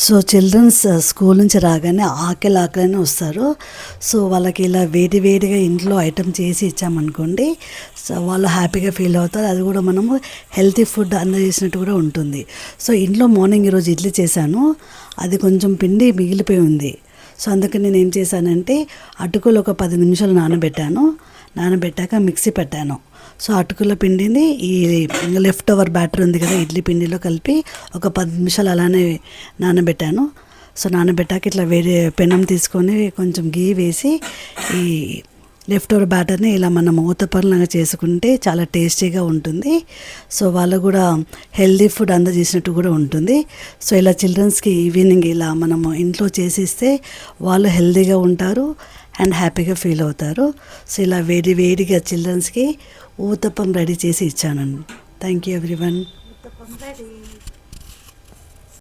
So children's school నుంచి రాగానే ఆకలిని వస్తారు. సో వాళ్ళకి ఇలా వేడి వేడిగా ఇంట్లో ఐటమ్ చేసి ఇచ్చామనుకోండి, సో వాళ్ళు హ్యాపీగా ఫీల్ అవుతారు. అది కూడా మనము హెల్తీ ఫుడ్ అందజేసినట్టు కూడా ఉంటుంది. సో ఇంట్లో మార్నింగ్ ఈరోజు ఇడ్లీ చేశాను, అది కొంచెం పిండి మిగిలిపోయి ఉంది. సో అందుకని నేను ఏం చేశానంటే అటుకులు ఒక 10 నిమిషాలు నానబెట్టాక మిక్సీ పెట్టాను. సో అటుకుల పిండిని ఈ లెఫ్ట్ ఓవర్ బ్యాటర్ ఉంది కదా ఇడ్లీ పిండిలో కలిపి ఒక 10 నిమిషాలు అలానే నానబెట్టాను. సో నానబెట్టాక ఇట్లా వేరే పెనం తీసుకొని కొంచెం గీ వేసి ఈ లెఫ్ట్ ఓవర్ బ్యాటర్ని ఇలా మనం ఊతపరంగా చేసుకుంటే చాలా టేస్టీగా ఉంటుంది. సో వాళ్ళు కూడా హెల్దీ ఫుడ్ అందజేసినట్టు కూడా ఉంటుంది. సో ఇలా చిల్డ్రన్స్కి ఈవినింగ్ ఇలా మనము ఇంట్లో చేసిస్తే వాళ్ళు హెల్దీగా ఉంటారు అండ్ హ్యాపీగా ఫీల్ అవుతారు. సో ఇలా వేడిగా చిల్డ్రన్స్కి ఊతప్పం రెడీ చేసి ఇచ్చానండి. Thank you everyone. Uttapam ready.